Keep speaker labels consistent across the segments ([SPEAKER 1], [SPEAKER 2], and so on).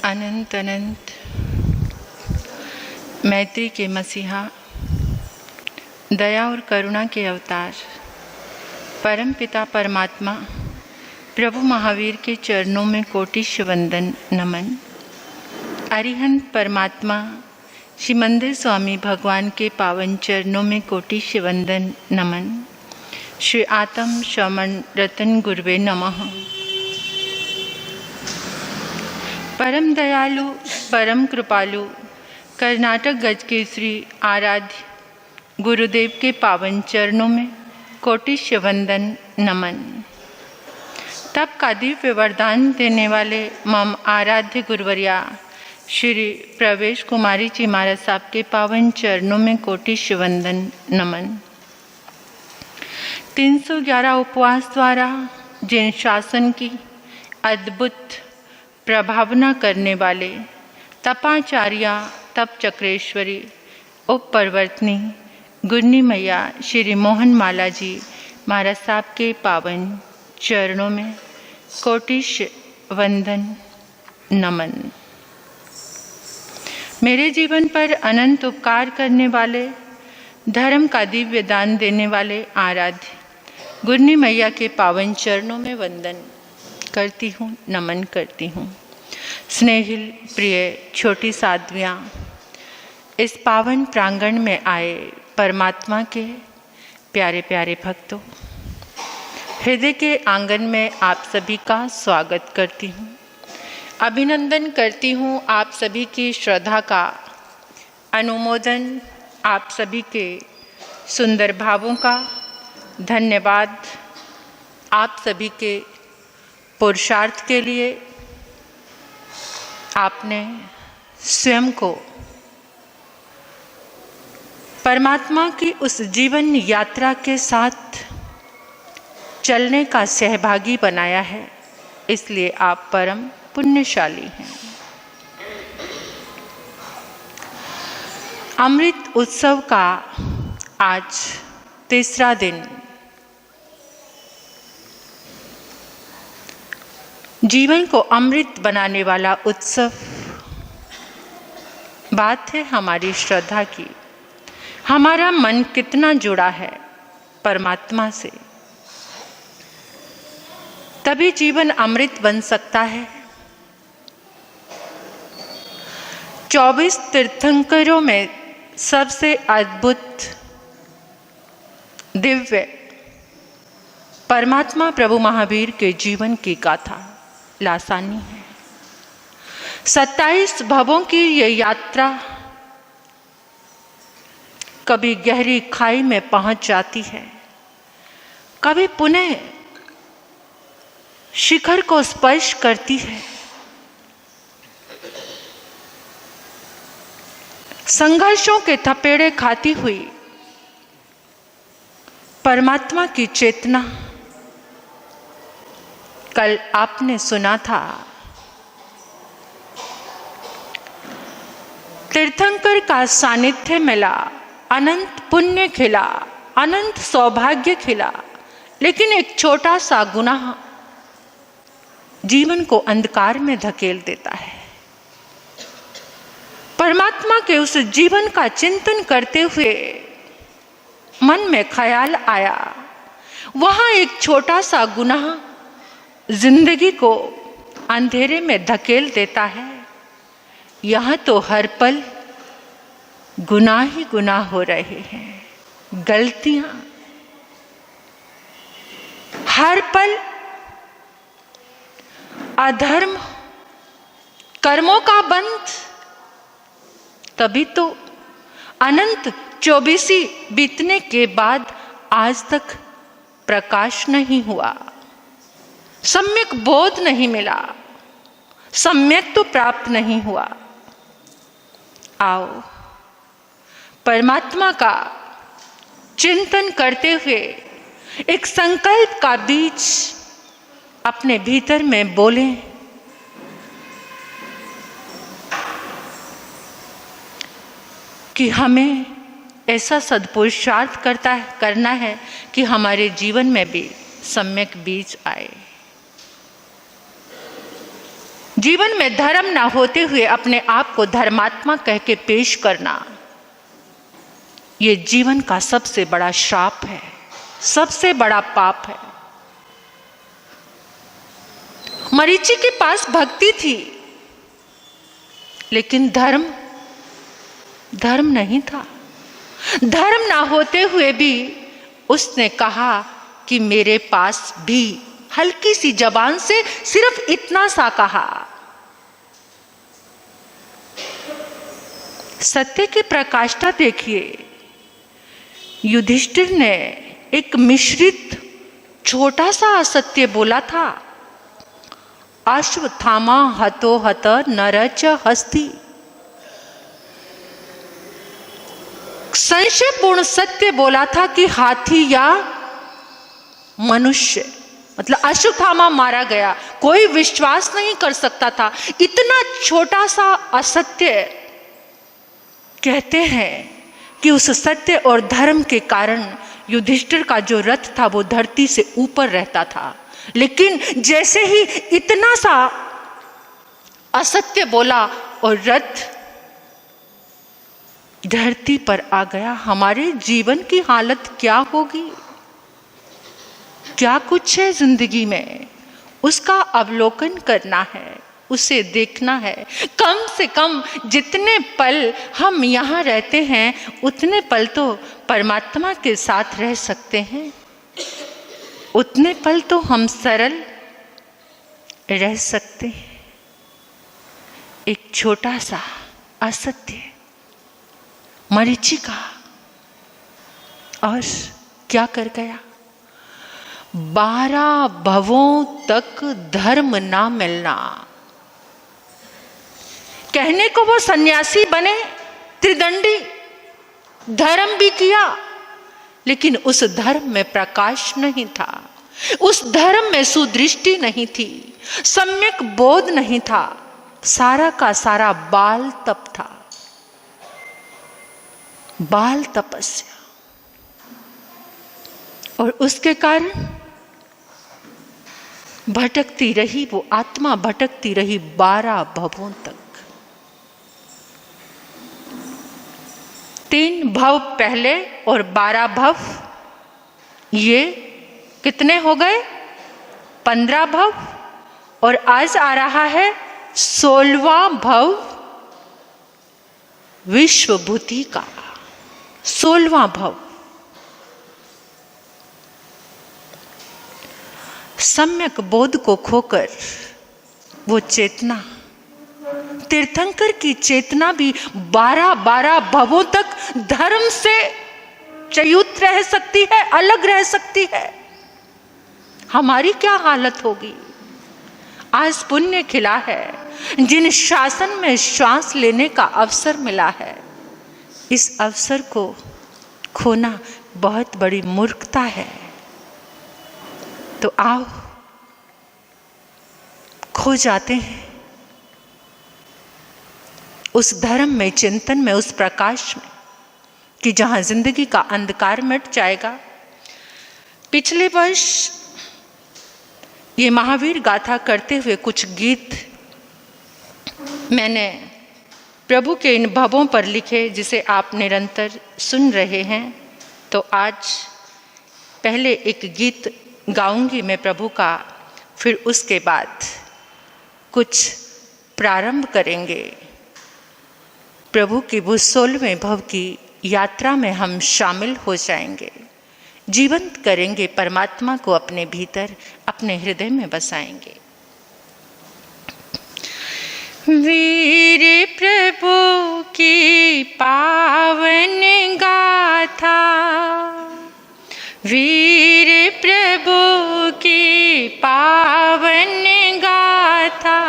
[SPEAKER 1] अनंत अनंत मैत्री के मसीहा, दया और करुणा के अवतार परम पिता परमात्मा प्रभु महावीर के चरणों में कोटिश वंदन नमन। अरिहंत परमात्मा श्री मंदिर स्वामी भगवान के पावन चरणों में कोटिश वंदन नमन। श्री आत्म शमन रतन गुरुवे नमः। परम दयालु परम कृपालु कर्नाटक गज के श्री आराध्य गुरुदेव के पावन चरणों में कोटिश वंदन नमन। तब का दिव्य वरदान देने वाले मम आराध्य गुरुवर्या श्री प्रवेश कुमारी जी महाराज साहब के पावन चरणों में कोटिश वंदन नमन। 311 उपवास द्वारा जिन शासन की अद्भुत प्रभावना करने वाले तपाचार्या तप चक्रेश्वरी उप परवर्तनी गुरनी मैया श्री मोहन माला जी महाराज साहब के पावन चरणों में कोटिश वंदन नमन। मेरे जीवन पर अनंत उपकार करने वाले, धर्म का दिव्य दान देने वाले आराध्य गुरनी मैया के पावन चरणों में वंदन करती हूँ, नमन करती हूँ। स्नेहिल प्रिय छोटी साध्वियाँ, इस पावन प्रांगण में आए परमात्मा के प्यारे प्यारे भक्तों, हृदय के आंगन में आप सभी का स्वागत करती हूँ। अभिनंदन करती हूँ आप सभी की श्रद्धा का, अनुमोदन आप सभी के सुंदर भावों का, धन्यवाद आप सभी के पुरुषार्थ के लिए। आपने स्वयं को परमात्मा की उस जीवन यात्रा के साथ चलने का सहभागी बनाया है, इसलिए आप परम पुण्यशाली हैं। अमृत उत्सव का आज तीसरा दिन, जीवन को अमृत बनाने वाला उत्सव। बात है हमारी श्रद्धा की, हमारा मन कितना जुड़ा है परमात्मा से, तभी जीवन अमृत बन सकता है। 24 तीर्थंकरों में सबसे अद्भुत दिव्य परमात्मा प्रभु महावीर के जीवन की गाथा लासानी है। 27 भवों की ये यात्रा कभी गहरी खाई में पहुंच जाती है, कभी पुनः शिखर को स्पर्श करती है। संघर्षों के थपेड़े खाती हुई परमात्मा की चेतना। कल आपने सुना था, तीर्थंकर का सानिध्य मिला, अनंत पुण्य खिला, अनंत सौभाग्य खिला, लेकिन एक छोटा सा गुनाह जीवन को अंधकार में धकेल देता है। परमात्मा के उस जीवन का चिंतन करते हुए मन में ख्याल आया, वहां एक छोटा सा गुनाह जिंदगी को अंधेरे में धकेल देता है। यहाँ तो हर पल गुनाह ही गुनाह हो रहे हैं, गलतियां हर पल, अधर्म, कर्मों का बंध। तभी तो अनंत 24 बीतने के बाद आज तक प्रकाश नहीं हुआ, सम्यक बोध नहीं मिला, सम्यक तो प्राप्त नहीं हुआ। आओ परमात्मा का चिंतन करते हुए एक संकल्प का बीज अपने भीतर में बोलें, कि हमें ऐसा सदपुरुषार्थ करना है कि हमारे जीवन में भी सम्यक बीज आए। जीवन में धर्म ना होते हुए अपने आप को धर्मात्मा कह के पेश करना, ये जीवन का सबसे बड़ा श्राप है, सबसे बड़ा पाप है। मरीचि के पास भक्ति थी, लेकिन धर्म नहीं था। धर्म ना होते हुए भी उसने कहा कि मेरे पास भी, हल्की सी जबान से सिर्फ इतना सा कहा। सत्य की प्रकाष्ठा देखिए, युधिष्ठिर ने एक मिश्रित छोटा सा असत्य बोला था, अश्वत्थामा हतो हत नरच हस्ति। संशयपूर्ण सत्य बोला था कि हाथी या मनुष्य, मतलब अश्वत्थामा मारा गया, कोई विश्वास नहीं कर सकता था। इतना छोटा सा असत्य, कहते हैं कि उस सत्य और धर्म के कारण युधिष्ठिर का जो रथ था वो धरती से ऊपर रहता था। लेकिन जैसे ही इतना सा असत्य बोला और रथ धरती पर आ गया, हमारे जीवन की हालत क्या होगी? क्या कुछ है जिंदगी में, उसका अवलोकन करना है, उसे देखना है। कम से कम जितने पल हम यहाँ रहते हैं उतने पल तो परमात्मा के साथ रह सकते हैं, उतने पल तो हम सरल रह सकते हैं। एक छोटा सा असत्य मरीचि का, और क्या कर गया? 12 भवों तक धर्म ना मिलना। कहने को वो सन्यासी बने, त्रिदंडी, धर्म भी किया, लेकिन उस धर्म में प्रकाश नहीं था, उस धर्म में सुदृष्टि नहीं थी, सम्यक बोध नहीं था, सारा का सारा बाल तप था, बाल तपस्या। और उसके कारण भटकती रही वो आत्मा, भटकती रही 12 भवों तक। 3 भव पहले और 12 भव, ये कितने हो गए? 15 भव। और आज आ रहा है 16वां भव विश्वभूति का, 16वां भव। सम्यक बोध को खोकर वो चेतना, तीर्थंकर की चेतना भी 12 भवों तक धर्म से च्युत रह सकती है, अलग रह सकती है। हमारी क्या हालत होगी? आज पुण्य खिला है, जिन शासन में श्वास लेने का अवसर मिला है, इस अवसर को खोना बहुत बड़ी मूर्खता है। तो आओ, खो जाते हैं उस धर्म में, चिंतन में, उस प्रकाश में, कि जहां जिंदगी का अंधकार मिट जाएगा। पिछले वर्ष ये महावीर गाथा करते हुए कुछ गीत मैंने प्रभु के इन भवों पर लिखे, जिसे आप निरंतर सुन रहे हैं। तो आज पहले एक गीत गाऊंगी मैं प्रभु का, फिर उसके बाद कुछ प्रारंभ करेंगे। प्रभु की वो 16वें भव की यात्रा में हम शामिल हो जाएंगे, जीवंत करेंगे परमात्मा को अपने भीतर, अपने हृदय में बसाएंगे। वीर प्रभु की पावन गाथा, वीर प्रभु की पावन गाथा,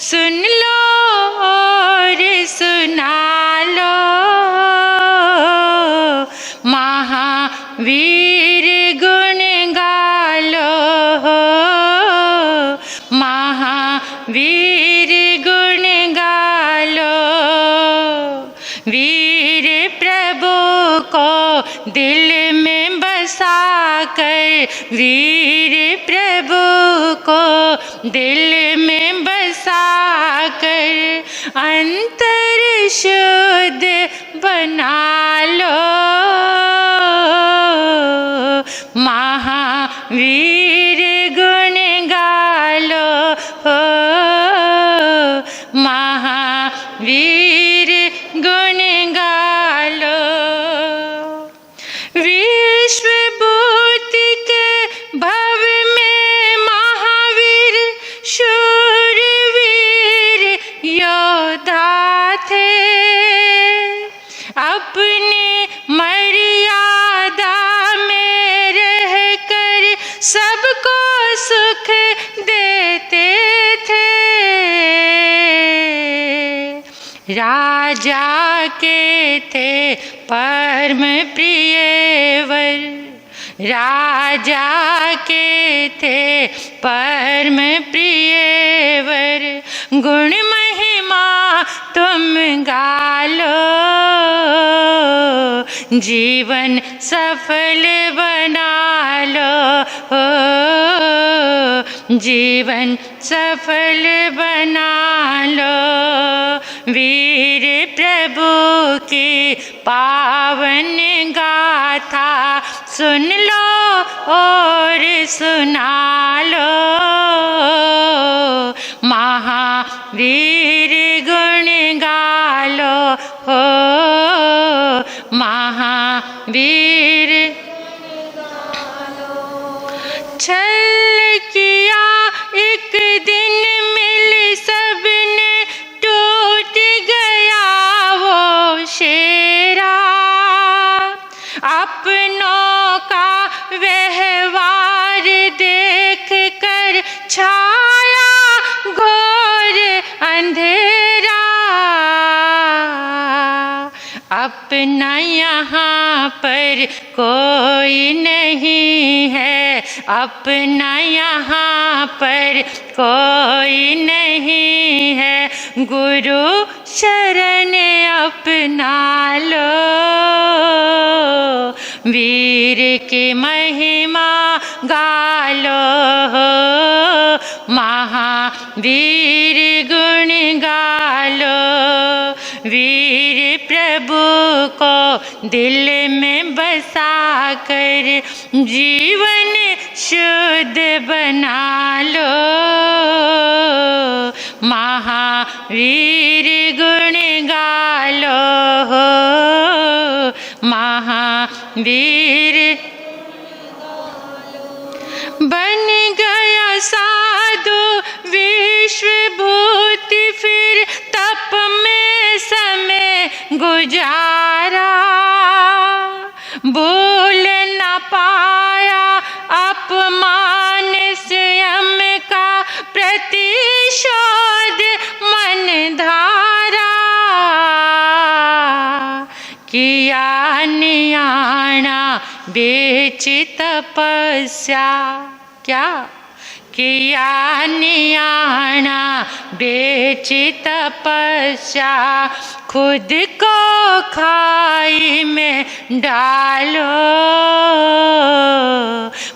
[SPEAKER 1] सुन लो और सुना लो, महावीर गुण गा लो, महावीर गुण गा लो। वीर प्रभु को दिल में बसा कर, वीर प्रभु को दिल में बसा अंतर शुद्ध बना लो। महावीर गुण गा लो, महावीर गुण गा लो। विश्व भूति के भव में महावीर शूरवीर योद्धा थे। अपने मर्यादा में रहकर सबको सुख देते थे। राजा के थे परम प्रियवर, राजा के थे परम प्रियवर। गुण महिमा तुम गा लो, जीवन सफल बना लो, जीवन सफल बना लो। वीर प्रभु की पावन गाथा सुन लो और सुना लो। महावीर गुण गा लो, महावीर। छल किया एक दिन मिल सबने, टूट गया वो शेरा। अपनों का व्यवहार देख कर छाया घोर अंधेरा। अपना यहाँ पर कोई नहीं है, अपना यहाँ पर कोई नहीं है। गुरु शरण अपना लो, वीर की महिमा गा लो। महावीर गुण गा लो, वीर प्रभु को दिल में बसा कर जीवन शुद्ध बना लो। महावीर गुण गा लो, महावीर। बन गया साधु विश्व भूति, फिर तप में समय गुजारा। भूल न पाया अपमान स्वयं का, प्रतिशोध मन धारा। किया नियाणा बेच तपस्या, क्या किया नियाणा बेच तपस्या। खुद को खाई में डालो,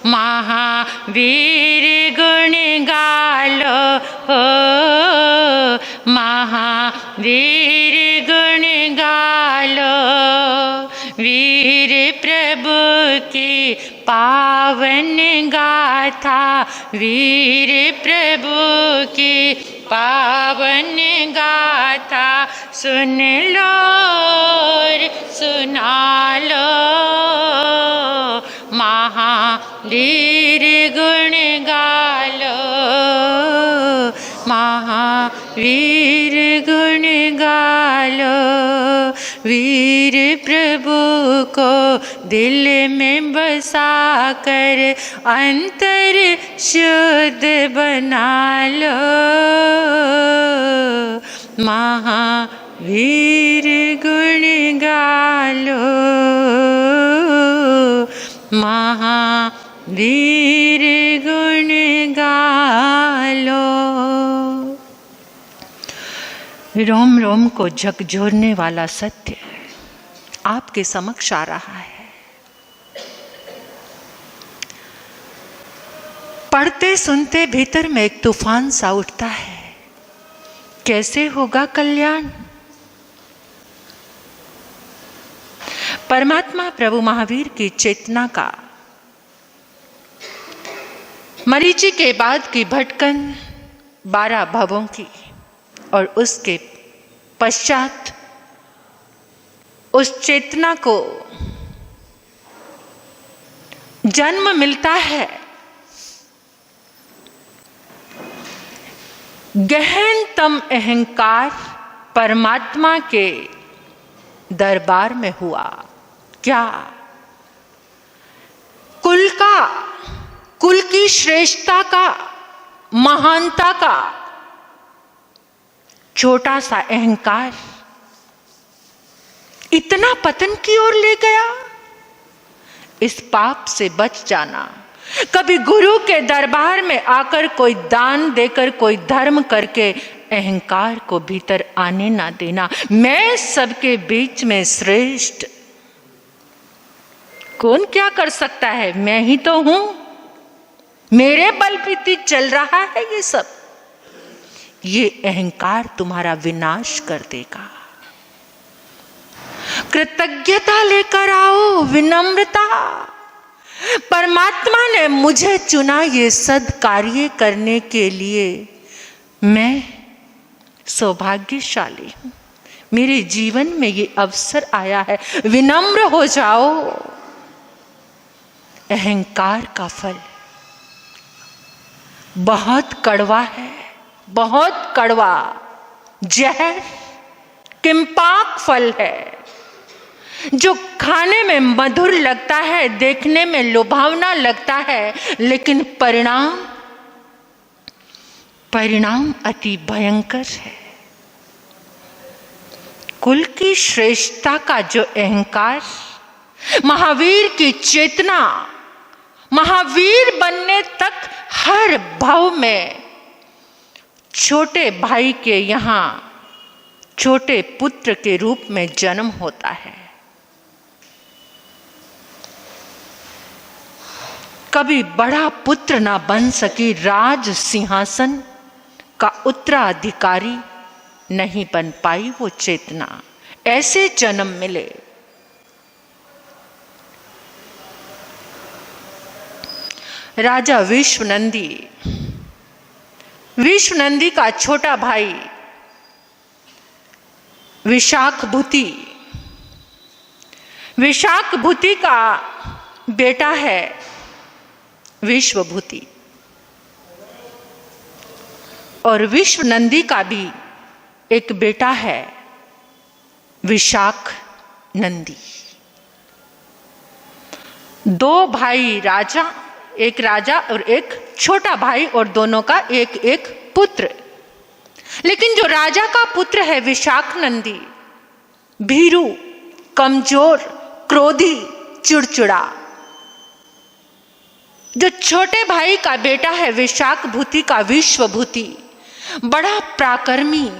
[SPEAKER 1] महावीर गुण गा लो, महावीर गुण गा लो। वीर प्रभु की पावन गाथा, वीर प्रभु की पावन गाथा सुन लो और सुना लो। महावीर गुण गा लो, महावीर गुण गा लो। वीर प्रभु को दिल में बसा कर अंतर शुद्ध बना लो। महावीर गुण गा लो, महावीर गुण गा लो। रोम रोम को झकझोरने वाला सत्य आपके समक्ष आ रहा है। पढ़ते सुनते भीतर में एक तूफान सा उठता है। कैसे होगा कल्याण? परमात्मा प्रभु महावीर की चेतना का मरीचि के बाद की भटकन 12 भवों की और उसके पश्चात उस चेतना को जन्म मिलता है गहनतम अहंकार परमात्मा के दरबार में हुआ। क्या? कुल की श्रेष्ठता का, महानता का छोटा सा अहंकार इतना पतन की ओर ले गया। इस पाप से बच जाना। कभी गुरु के दरबार में आकर कोई दान देकर, कोई धर्म करके अहंकार को भीतर आने ना देना। मैं सबके बीच में श्रेष्ठ। कौन क्या कर सकता है? मैं ही तो हूं, मेरे बलबीती चल रहा है ये सब। ये अहंकार तुम्हारा विनाश कर देगा। कृतज्ञता लेकर आओ, विनम्रता। परमात्मा ने मुझे चुना ये सद्कार्य करने के लिए। मैं सौभाग्यशाली हूं, मेरे जीवन में ये अवसर आया है। विनम्र हो जाओ। अहंकार का फल बहुत कड़वा है, बहुत कड़वा जहर, किंपाक फल है, जो खाने में मधुर लगता है, देखने में लुभावना लगता है, लेकिन परिणाम अति भयंकर है। कुल की श्रेष्ठता का जो अहंकार, महावीर की चेतना, महावीर बनने तक हर भाव में छोटे भाई के यहां छोटे पुत्र के रूप में जन्म होता है। कभी बड़ा पुत्र ना बन सकी, राज सिंहासन का उत्तराधिकारी नहीं बन पाई वो चेतना। ऐसे जन्म मिले। राजा विश्वनंदी का छोटा भाई विशाखभूति का बेटा है विश्वभूति, और विश्वनंदी का भी एक बेटा है विशाख नंदी। 2 भाई राजा, एक राजा और एक छोटा भाई, और दोनों का एक एक पुत्र। लेकिन जो राजा का पुत्र है विशाख नंदी, भीरू, कमजोर, क्रोधी, चिड़चिड़ा। जो छोटे भाई का बेटा है विशाखभूति का विश्वभूति, बड़ा पराक्रमी,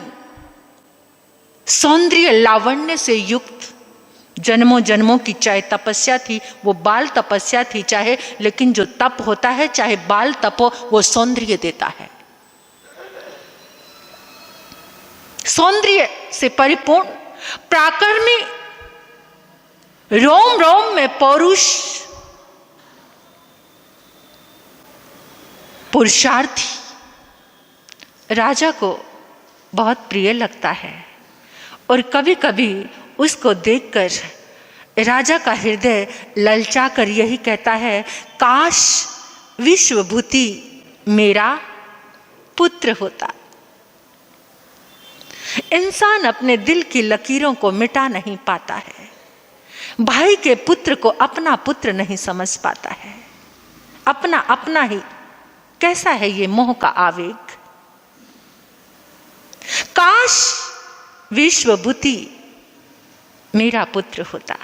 [SPEAKER 1] सौंदर्य लावण्य से युक्त, जन्मों जन्मों की चाहे तपस्या थी, वो बाल तपस्या थी चाहे, लेकिन जो तप होता है चाहे बाल तप हो, वो सौंदर्य देता है। सौंदर्य से परिपूर्ण, पराक्रमी, रोम रोम में पौरुष, पुरुषार्थी राजा को बहुत प्रिय लगता है। और कभी कभी उसको देखकर राजा का हृदय ललचा कर यही कहता है, काश विश्वभूति मेरा पुत्र होता। इंसान अपने दिल की लकीरों को मिटा नहीं पाता है, भाई के पुत्र को अपना पुत्र नहीं समझ पाता है। अपना अपना ही कैसा है ये मोह का आवेग। काश विश्वभूति मेरा पुत्र होता।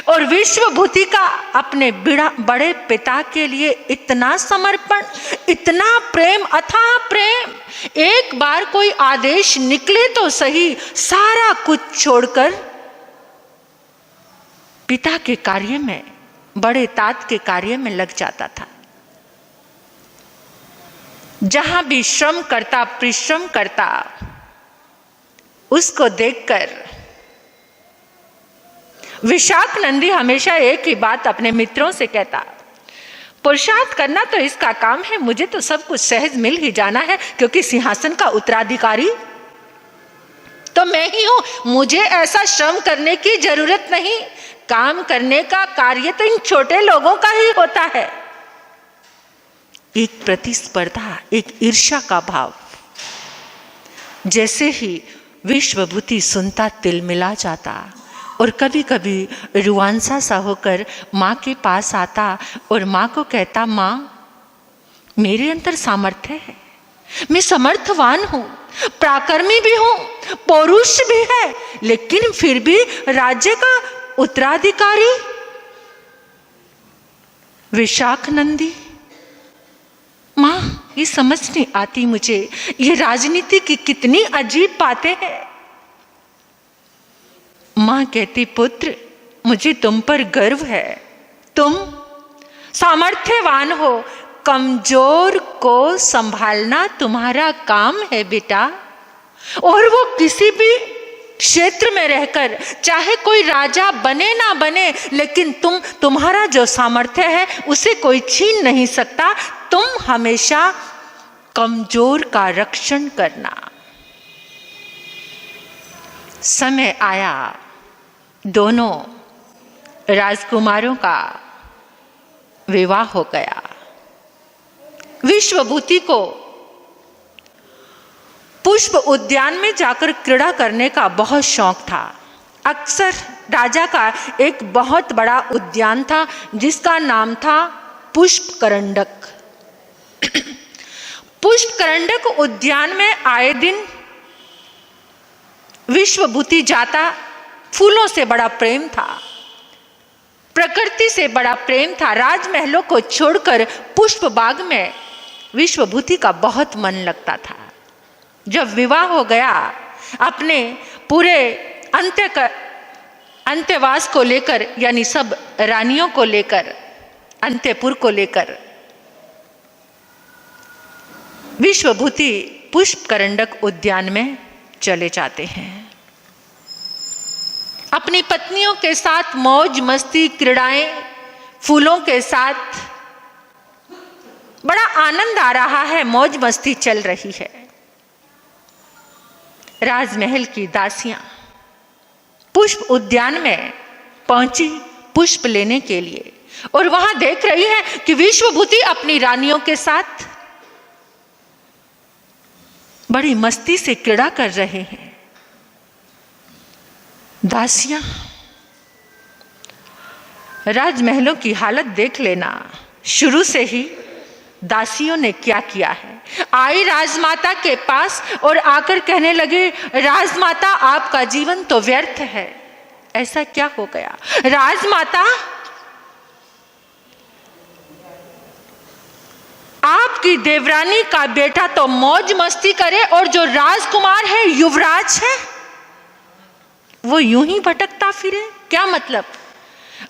[SPEAKER 1] और विश्वभूति का अपने बड़े पिता के लिए इतना समर्पण, इतना प्रेम, अथाह प्रेम। एक बार कोई आदेश निकले तो सही, सारा कुछ छोड़कर पिता के कार्य में, बड़े तात के कार्य में लग जाता था। जहां भी श्रम करता, परिश्रम करता, उसको देखकर विशाख नंदी हमेशा एक ही बात अपने मित्रों से कहता, पुरुषार्थ करना तो इसका काम है, मुझे तो सब कुछ सहज मिल ही जाना है, क्योंकि सिंहासन का उत्तराधिकारी तो मैं ही हूं, मुझे ऐसा श्रम करने की जरूरत नहीं। काम करने का कार्य तो इन छोटे लोगों का ही होता है। एक प्रतिस्पर्धा, एक ईर्ष्या का भाव। जैसे ही विश्वभूति सुनता तिलमिला जाता और कभी कभी रुआंसा सा होकर माँ के पास आता और माँ को कहता, माँ मेरे अंदर सामर्थ्य है, मैं समर्थवान हूं, पराक्रमी भी हूं, पौरुष भी है, लेकिन फिर भी राज्य का उत्तराधिकारी विशाख नंदी। मां ये समझ नहीं आती मुझे, ये राजनीति की कितनी अजीब बातें हैं। मां कहती, पुत्र मुझे तुम पर गर्व है, तुम सामर्थ्यवान हो, कमजोर को संभालना तुम्हारा काम है बेटा। और वो किसी भी क्षेत्र में रहकर, चाहे कोई राजा बने ना बने, लेकिन तुम्हारा जो सामर्थ्य है उसे कोई छीन नहीं सकता। तुम हमेशा कमजोर का रक्षण करना। समय आया, दोनों राजकुमारों का विवाह हो गया। विश्वभूति को पुष्प उद्यान में जाकर क्रीड़ा करने का बहुत शौक था। अक्सर राजा का एक बहुत बड़ा उद्यान था जिसका नाम था पुष्पकरंडक। पुष्पकरंडक उद्यान में आए दिन विश्वभूति जाता। फूलों से बड़ा प्रेम था, प्रकृति से बड़ा प्रेम था। राजमहलों को छोड़कर पुष्प बाग में विश्वभूति का बहुत मन लगता था। जब विवाह हो गया, अपने पूरे अंत्यवास को लेकर, यानी सब रानियों को लेकर, अंत्यपुर को लेकर विश्वभूति पुष्पकरंडक उद्यान में चले जाते हैं। अपनी पत्नियों के साथ मौज मस्ती, क्रीड़ाएं, फूलों के साथ बड़ा आनंद आ रहा है, मौज मस्ती चल रही है। राजमहल की दासियां पुष्प उद्यान में पहुंची पुष्प लेने के लिए, और वहां देख रही है कि विश्वभूति अपनी रानियों के साथ बड़ी मस्ती से क्रीड़ा कर रहे हैं। दासियां, राजमहलों की हालत देख लेना। शुरू से ही दासियों ने क्या किया है, आई राजमाता के पास और आकर कहने लगे, राजमाता आपका जीवन तो व्यर्थ है। ऐसा क्या हो गया? राजमाता, आपकी देवरानी का बेटा तो मौज मस्ती करे, और जो राजकुमार है, युवराज है, वो यूं ही भटकता फिरे। क्या मतलब?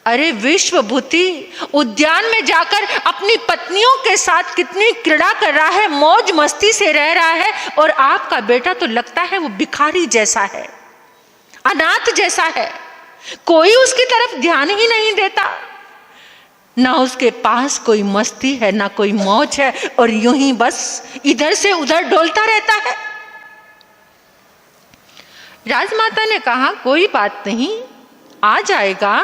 [SPEAKER 1] अरे विश्वभूति उद्यान में जाकर अपनी पत्नियों के साथ कितनी क्रीड़ा कर रहा है, मौज मस्ती से रह रहा है, और आपका बेटा तो लगता है वो भिखारी जैसा है, अनाथ जैसा है, कोई उसकी तरफ ध्यान ही नहीं देता, ना उसके पास कोई मस्ती है, ना कोई मौज है, और यूं ही बस इधर से उधर डोलता रहता है। राजमाता ने कहा, कोई बात नहीं, आ जाएगा,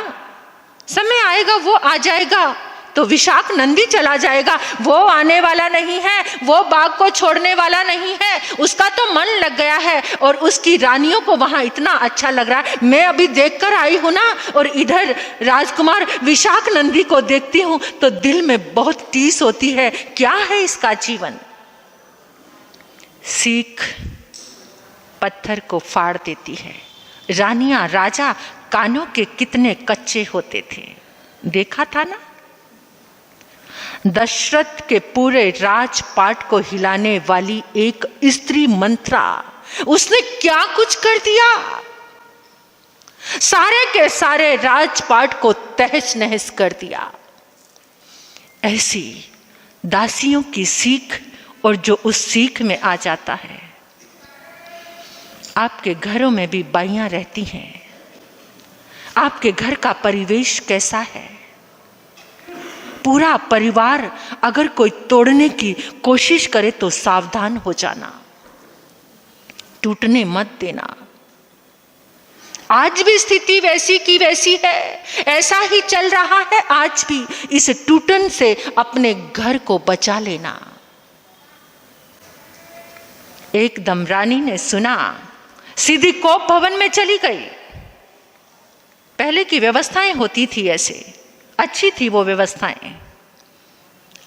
[SPEAKER 1] समय आएगा, वो आ जाएगा तो विशाख नंदी चला जाएगा, वो आने वाला नहीं है, वो बाग को छोड़ने वाला नहीं है, उसका तो मन लग गया है, और उसकी रानियों को वहां इतना अच्छा लग रहा है। मैं अभी देखकर आई हूं ना, और इधर राजकुमार विशाख नंदी को देखती हूं तो दिल में बहुत टीस होती है। क्या है इसका जीवन? सीख पत्थर को फाड़ देती है। रानियां, राजा कानों के कितने कच्चे होते थे, देखा था ना? दशरथ के पूरे राजपाट को हिलाने वाली एक स्त्री मंत्रा, उसने क्या कुछ कर दिया, सारे के सारे राजपाट को तहस नहस कर दिया। ऐसी दासियों की सीख, और जो उस सीख में आ जाता है, आपके घरों में भी बाइयां रहती हैं। आपके घर का परिवेश कैसा है? पूरा परिवार अगर कोई तोड़ने की कोशिश करे तो सावधान हो जाना, टूटने मत देना। आज भी स्थिति वैसी की वैसी है, ऐसा ही चल रहा है आज भी। इस टूटन से अपने घर को बचा लेना। एकदम रानी ने सुना, सीधी कोप भवन में चली गई। पहले की व्यवस्थाएं होती थी ऐसे, अच्छी थी वो व्यवस्थाएं।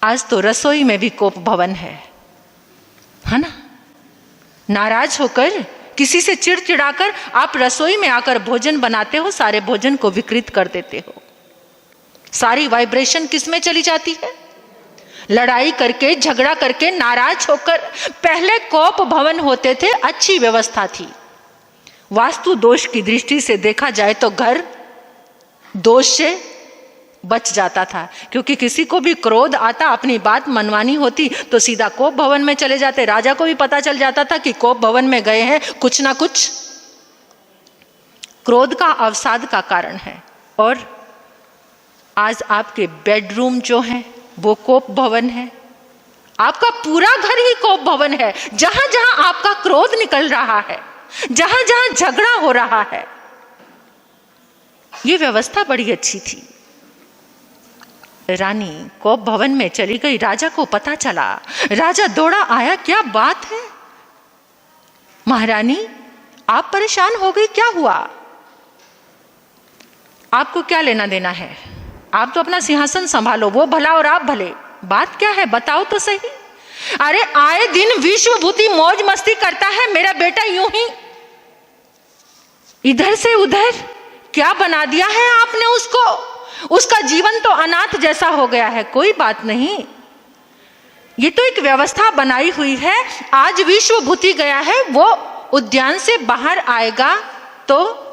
[SPEAKER 1] आज तो रसोई में भी कोप भवन है ना? नाराज होकर, किसी से चिड़चिड़ाकर आप रसोई में आकर भोजन बनाते हो, सारे भोजन को विकृत कर देते हो। सारी वाइब्रेशन किस में चली जाती है? लड़ाई करके, झगड़ा करके, नाराज होकर। पहले कोप भवन होते थे, अच्छी व्यवस्था थी। वास्तु दोष की दृष्टि से देखा जाए तो घर दोष से बच जाता था, क्योंकि किसी को भी क्रोध आता, अपनी बात मनवानी होती तो सीधा कोप भवन में चले जाते। राजा को भी पता चल जाता था कि कोप भवन में गए हैं, कुछ ना कुछ क्रोध का अवसाद का कारण है। और आज आपके बेडरूम जो है वो कोप भवन है। आपका पूरा घर ही कोप भवन है। जहां जहां आपका क्रोध निकल रहा है, जहां जहां झगड़ा हो रहा है। ये व्यवस्था बड़ी अच्छी थी। रानी कोप भवन में चली गई, राजा को पता चला। राजा दौड़ा आया, क्या बात है महारानी, आप परेशान हो गई, क्या हुआ? आपको क्या लेना देना है? आप तो अपना सिंहासन संभालो, वो भला और आप भले। बात क्या है बताओ तो सही। अरे आए दिन विश्वभूति मौज मस्ती करता है मेरा बेटा, यूं ही इधर से उधर। क्या बना दिया है आपने उसको? उसका जीवन तो अनाथ जैसा हो गया है। कोई बात नहीं, ये तो एक व्यवस्था बनाई हुई है। आज विश्वभूति गया है, वो उद्यान से बाहर आएगा तो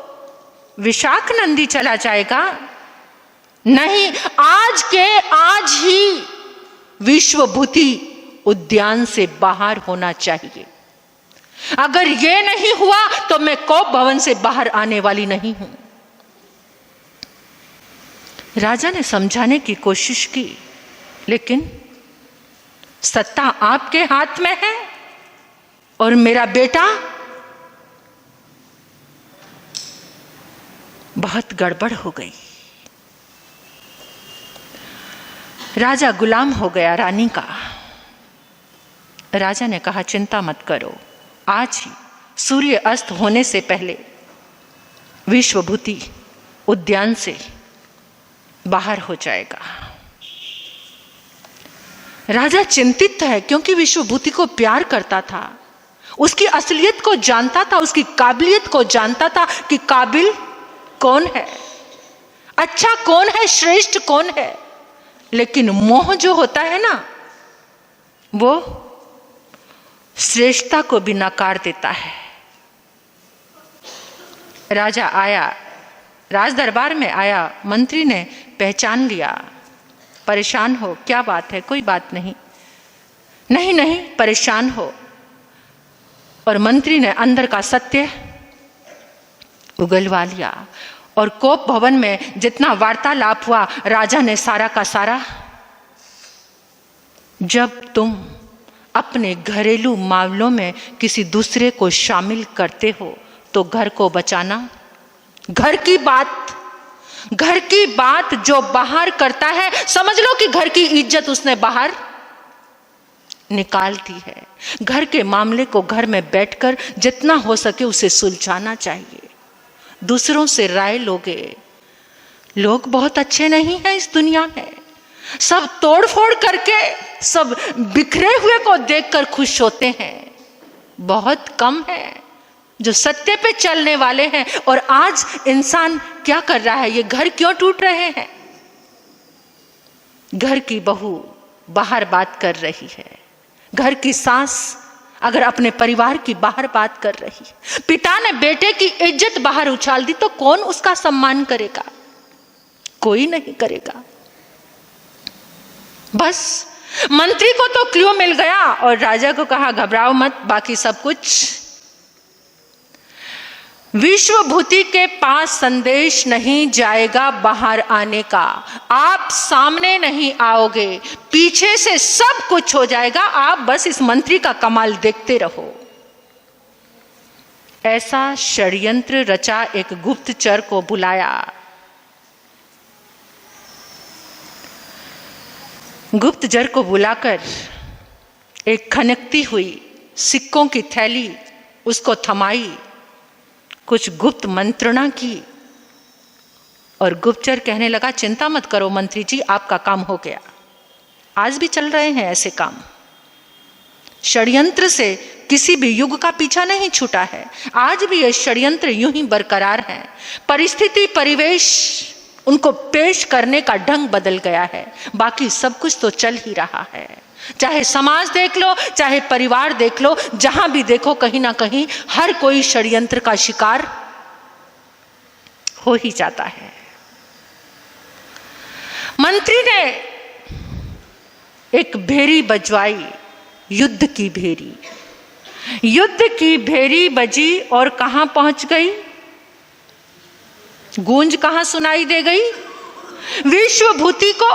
[SPEAKER 1] विशाख नंदी चला जाएगा। नहीं, आज के आज ही विश्वभूति उद्यान से बाहर होना चाहिए। अगर ये नहीं हुआ तो मैं कोप भवन से बाहर आने वाली नहीं हूं। राजा ने समझाने की कोशिश की, लेकिन सत्ता आपके हाथ में है और मेरा बेटा बहुत गड़बड़ हो गई। राजा गुलाम हो गया रानी का। राजा ने कहा, चिंता मत करो, आज ही सूर्य अस्त होने से पहले विश्वभूति उद्यान से बाहर हो जाएगा। राजा चिंतित है, क्योंकि विश्वभूति को प्यार करता था, उसकी असलियत को जानता था, उसकी काबिलियत को जानता था कि काबिल कौन है, अच्छा कौन है, श्रेष्ठ कौन है। लेकिन मोह जो होता है ना, वो श्रेष्ठता को भी नकार देता है। राजा आया, राज दरबार में आया, मंत्री ने पहचान लिया। परेशान हो? क्या बात है? कोई बात नहीं। नहीं नहीं, परेशान हो। और मंत्री ने अंदर का सत्य उगलवा लिया। और कोप भवन में जितना वार्तालाप हुआ, राजा ने सारा का सारा, जब तुम अपने घरेलू मामलों में किसी दूसरे को शामिल करते हो तो घर को बचाना। घर की बात जो बाहर करता है, समझ लो कि घर की इज्जत उसने बाहर निकाल दी है। घर के मामले को घर में बैठकर जितना हो सके उसे सुलझाना चाहिए। दूसरों से राय लोगे, लोग बहुत अच्छे नहीं हैं इस दुनिया में। सब तोड़फोड़ करके, सब बिखरे हुए को देखकर खुश होते हैं। बहुत कम है जो सत्य पे चलने वाले हैं। और आज इंसान क्या कर रहा है? ये घर क्यों टूट रहे हैं? घर की बहू बाहर बात कर रही है, घर की सास अगर अपने परिवार की बाहर बात कर रही है, पिता ने बेटे की इज्जत बाहर उछाल दी, तो कौन उसका सम्मान करेगा? कोई नहीं करेगा। बस मंत्री को तो क्लू मिल गया और राजा को कहा, घबराओ मत, बाकी सब कुछ विश्वभूति के पास संदेश नहीं जाएगा बाहर आने का। आप सामने नहीं आओगे, पीछे से सब कुछ हो जाएगा, आप बस इस मंत्री का कमाल देखते रहो। ऐसा षड्यंत्र रचा एक गुप्तचर को बुलाया। गुप्तचर को बुलाकर एक खनकती हुई सिक्कों की थैली उसको थमाई, कुछ गुप्त मंत्रणा की और गुप्तचर कहने लगा, चिंता मत करो मंत्री जी, आपका काम हो गया। आज भी चल रहे हैं ऐसे काम। षड्यंत्र से किसी भी युग का पीछा नहीं छूटा है। आज भी ये षड्यंत्र यूं ही बरकरार हैं। परिस्थिति परिवेश उनको पेश करने का ढंग बदल गया है, बाकी सब कुछ तो चल ही रहा है। चाहे समाज देख लो, चाहे परिवार देख लो, जहां भी देखो कहीं ना कहीं हर कोई षड्यंत्र का शिकार हो ही जाता है। मंत्री ने एक भेरी बजवाई, युद्ध की भेरी। युद्ध की भेरी बजी और कहां पहुंच गई? गूंज कहां सुनाई दे गई? विश्वभूति को।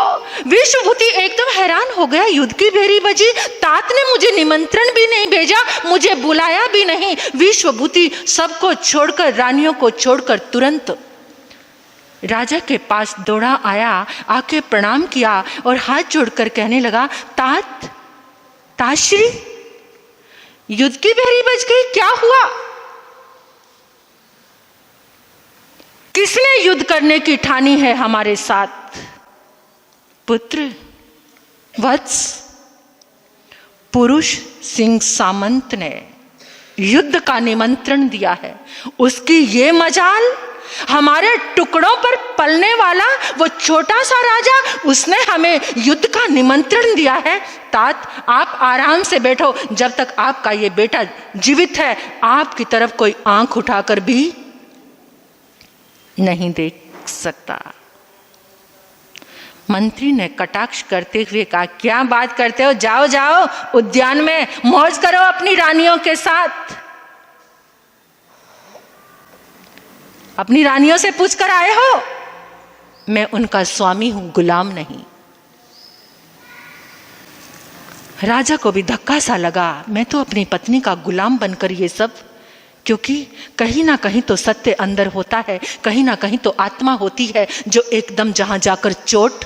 [SPEAKER 1] विश्वभूति एकदम हैरान हो गया, युद्ध की भेरी बजी, तात ने मुझे निमंत्रण भी नहीं भेजा, मुझे बुलाया भी नहीं। विश्वभूति सबको छोड़कर, रानियों को छोड़कर तुरंत राजा के पास दौड़ा आया, आके प्रणाम किया और हाथ जोड़कर कहने लगा, तात, ताश्री, युद्ध की भेरी बज गई, क्या हुआ? किसने युद्ध करने की ठानी है हमारे साथ? पुत्र, वत्स, पुरुष सिंह सामंत ने युद्ध का निमंत्रण दिया है। उसकी ये मजाल, हमारे टुकड़ों पर पलने वाला वो छोटा सा राजा, उसने हमें युद्ध का निमंत्रण दिया है। तात, आप आराम से बैठो, जब तक आपका ये बेटा जीवित है आपकी तरफ कोई आंख उठाकर भी नहीं देख सकता। मंत्री ने कटाक्ष करते हुए कहा, क्या बात करते हो, जाओ जाओ उद्यान में मौज करो अपनी रानियों के साथ। अपनी रानियों से पूछ कर आए हो? मैं उनका स्वामी हूं, गुलाम नहीं। राजा को भी धक्का सा लगा, मैं तो अपनी पत्नी का गुलाम बनकर ये सब, क्योंकि कहीं ना कहीं तो सत्य अंदर होता है, कहीं ना कहीं तो आत्मा होती है जो एकदम जहां जाकर चोट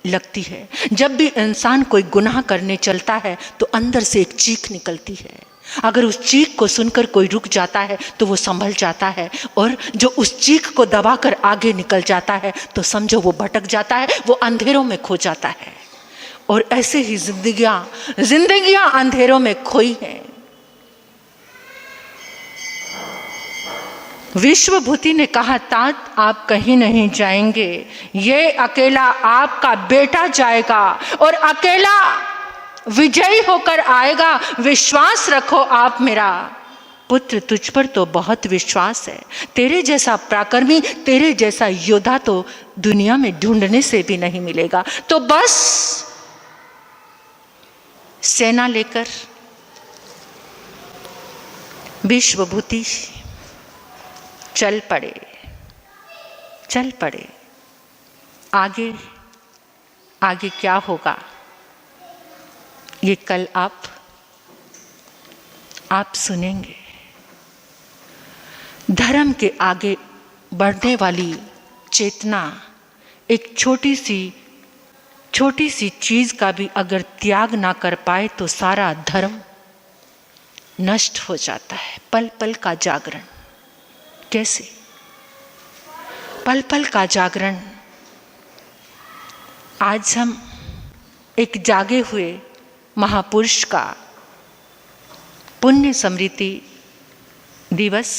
[SPEAKER 1] लगती है। जब भी इंसान कोई गुनाह करने चलता है तो अंदर से एक चीख निकलती है। अगर उस चीख को सुनकर कोई रुक जाता है तो वो संभल जाता है, और जो उस चीख को दबाकर आगे निकल जाता है तो समझो वो भटक जाता है, वो अंधेरों में खो जाता है। और ऐसे ही जिंदगियां अंधेरों में खोई हैं। विश्वभूति ने कहा, तात आप कहीं नहीं जाएंगे, ये अकेला आपका बेटा जाएगा और अकेला विजयी होकर आएगा। विश्वास रखो आप मेरा। पुत्र, तुझ पर तो बहुत विश्वास है, तेरे जैसा पराक्रमी, तेरे जैसा योद्धा तो दुनिया में ढूंढने से भी नहीं मिलेगा। तो बस सेना लेकर विश्वभूति चल पड़े। आगे क्या होगा ये कल आप सुनेंगे। धर्म के आगे बढ़ने वाली चेतना एक छोटी सी चीज का भी अगर त्याग ना कर पाए तो सारा धर्म नष्ट हो जाता है। पल पल का जागरण, कैसे? पल पल का जागरण। आज हम एक जागे हुए महापुरुष का पुण्य स्मृति दिवस